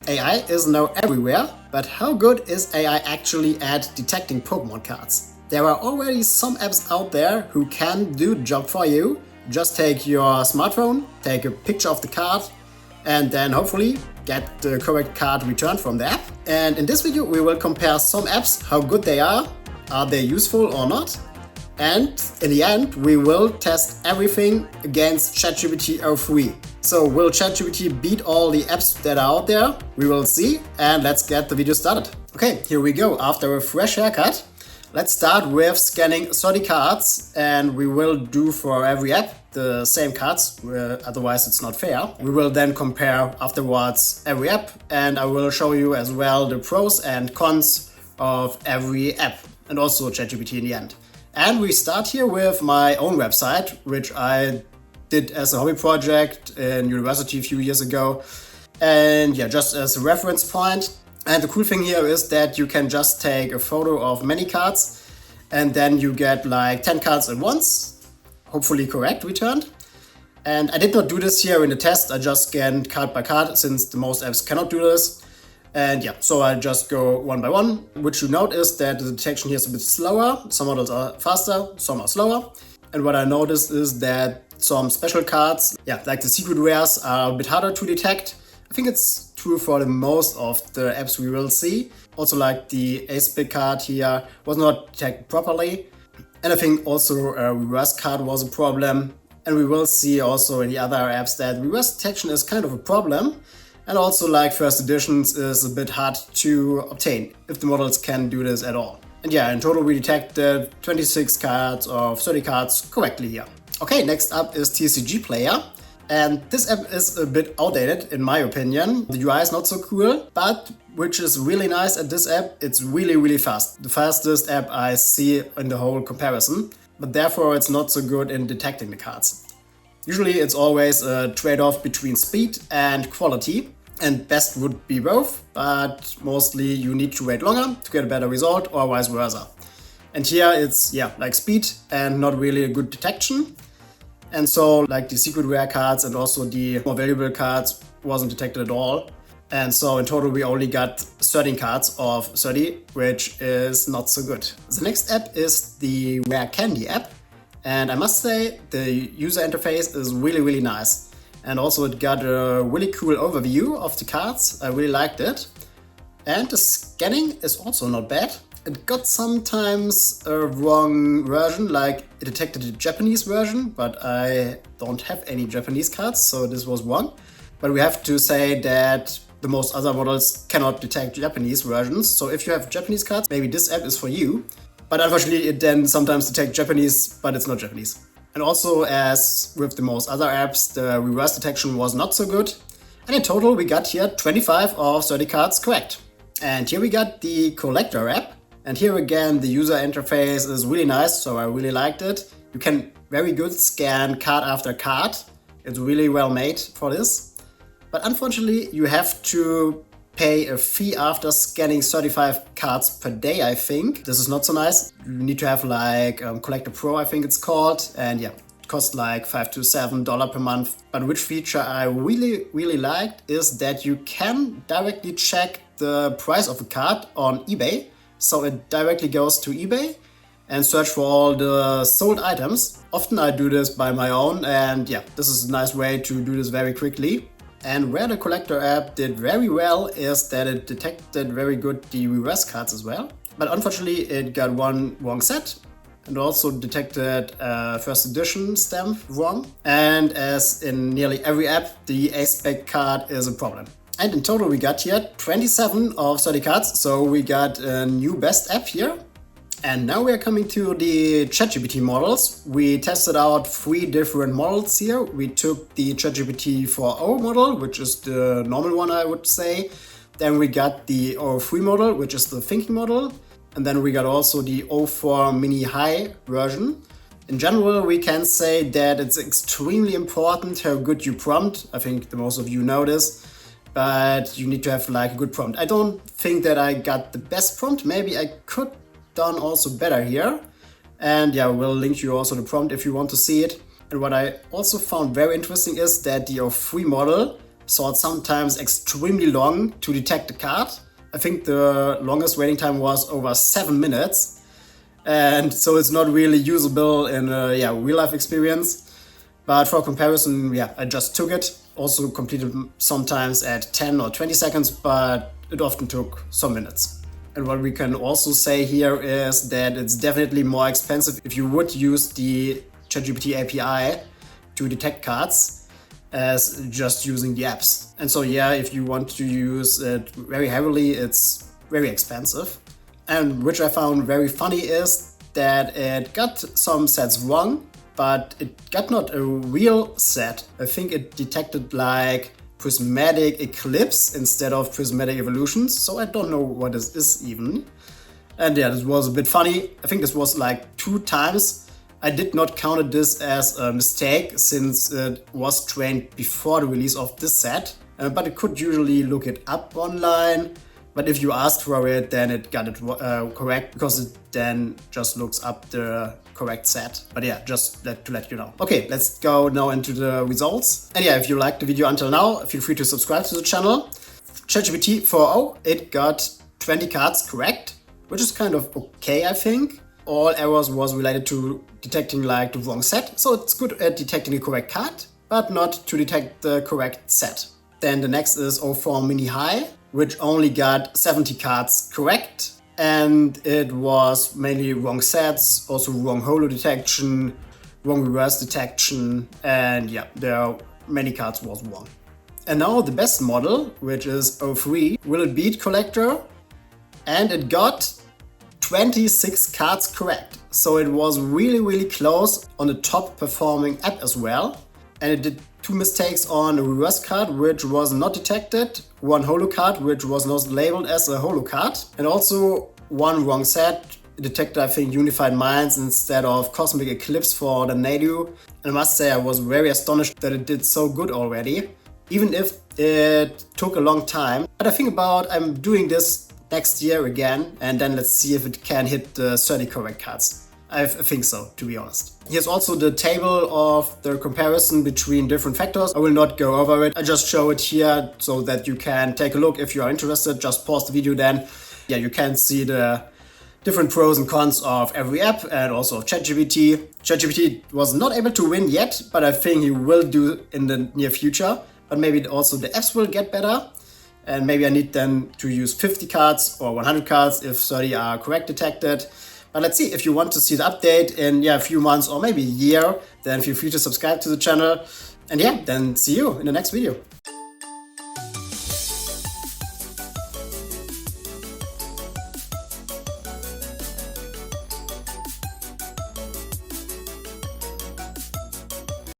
AI is now everywhere, but how good is AI actually at detecting Pokemon cards? There are already some apps out there who can do the job for you. Just take your smartphone, take a picture of the card, and then hopefully get the correct card returned from the app. And in this video we will compare some apps, how good they are they useful or not, and in the end we will test everything against ChatGPT 03. So will ChatGPT beat all the apps that are out there? We will see, and let's get the video started. Okay, here we go. After a fresh haircut, let's start with scanning 30 cards, and we will do for every app the same cards, otherwise it's not fair. We will then compare afterwards every app, and I will show you as well the pros and cons of every app, and also ChatGPT in the end. And we start here with my own website, which I did as a hobby project in university a few years ago. And yeah, just as a reference point. And the cool thing here is that you can just take a photo of many cards, and then you get like 10 cards at once, hopefully correct, returned. And I did not do this here in the test, I just scanned card by card, since the most apps cannot do this. And yeah, so I just go one by one. Which you note is that the detection here is a bit slower. Some models are faster, some are slower. And what I noticed is that some special cards, like the secret rares, are a bit harder to detect. I think it's true for the most of the apps we will see. Also, like the ace-big card here was not detected properly. And I think also a reverse card was a problem. And we will see also in the other apps that reverse detection is kind of a problem. And also, like, first editions is a bit hard to obtain if the models can do this at all. And yeah, in total we detected 26 cards of 30 cards correctly here. Okay, next up is TCGPlayer. And this app is a bit outdated in my opinion. The UI is not so cool, but which is really nice at this app, it's really fast. The fastest app I see in the whole comparison, but therefore it's not so good in detecting the cards. Usually it's always a trade-off between speed and quality, and best would be both, but mostly you need to wait longer to get a better result or vice versa. And here it's like speed and not really a good detection. And so like the secret rare cards and also the more valuable cards wasn't detected at all. And so in total we only got 13 cards of 30, which is not so good. The next app is the Rare Candy app. And I must say the user interface is really nice. And also it got a really cool overview of the cards. I really liked it. And the scanning is also not bad. It got sometimes a wrong version, like it detected the Japanese version, but I don't have any Japanese cards, so this was wrong. But we have to say that the most other models cannot detect Japanese versions, so if you have Japanese cards, maybe this app is for you. But unfortunately it then sometimes detects Japanese, but it's not Japanese. And also, as with the most other apps, the reverse detection was not so good. And in total we got here 25 of 30 cards correct. And here we got the Collectr app. And here again, the user interface is really nice, so I really liked it. You can very good scan card after card. It's really well made for this. But unfortunately, you have to pay a fee after scanning 35 cards per day, I think. This is not so nice. You need to have like Collectr Pro, I think it's called. And yeah, it costs like $5 to $7 per month. But which feature I really liked is that you can directly check the price of a card on eBay. So it directly goes to eBay and search for all the sold items. Often I do this by my own, and yeah, this is a nice way to do this very quickly. And where the Collectr app did very well is that it detected very good the reverse cards as well. But unfortunately it got one wrong set and also detected a first edition stamp wrong. And as in nearly every app, the ace-big card is a problem. And in total we got here 27 of 30 cards, so we got a new best app here. And now we are coming to the ChatGPT models. We tested out 3 different models here. We took the ChatGPT 4.0 model, which is the normal one I would say. Then we got the 0.3 model, which is the thinking model. And then we got also the 0.4 mini high version. In general, we can say that it's extremely important how good you prompt. I think the most of you know this. But you need to have like a good prompt. I don't think that I got the best prompt. Maybe I could done also better here. And yeah, we'll link you also the prompt if you want to see it. And what I also found very interesting is that the 03 model so it's sometimes extremely long to detect a card. I think the longest waiting time was over 7 minutes, and so it's not really usable in a real life experience. But for comparison, I just took it. Also completed sometimes at 10 or 20 seconds, but it often took some minutes. And what we can also say here is that it's definitely more expensive if you would use the ChatGPT API to detect cards as just using the apps. And so if you want to use it very heavily, it's very expensive. And which I found very funny is that it got some sets wrong, but it got not a real set. I think it detected like prismatic eclipse instead of prismatic evolutions, so I don't know what this is even. And this was a bit funny. I think this was like 2 times. I did not count this as a mistake since it was trained before the release of this set, but it could usually look it up online. But if you asked for it, then it got it correct, because it then just looks up the correct set. But just to let you know. Okay, let's go now into the results. And if you liked the video until now, feel free to subscribe to the channel. ChatGPT 4.0, it got 20 cards correct, which is kind of okay, I think. All errors was related to detecting like the wrong set, so it's good at detecting the correct card, but not to detect the correct set. Then the next is 04 Mini High, which only got 70 cards correct, and it was mainly wrong sets, also wrong holo detection, wrong reverse detection, and there are many cards was wrong. And now the best model, which is 03, will it beat Collectr? And it got 26 cards correct. So it was really close on the top performing app as well. And it did 2 mistakes on a reverse card, which was not detected, 1 holo card, which was not labeled as a holo card, and also 1 wrong set. It detected, I think, Unified Minds instead of Cosmic Eclipse for the Nadu. And I must say I was very astonished that it did so good already, even if it took a long time. But I think about I'm doing this next year again, and then let's see if it can hit the 30 correct cards. I think so, to be honest. Here's also the table of the comparison between different factors. I will not go over it. I just show it here so that you can take a look if you are interested. Just pause the video then. You can see the different pros and cons of every app and also of ChatGPT. ChatGPT was not able to win yet, but I think he will do in the near future. But maybe also the apps will get better. And maybe I need then to use 50 cards or 100 cards if 30 are correct detected. But let's see, if you want to see the update in a few months or maybe a year, then feel free to subscribe to the channel. And then see you in the next video.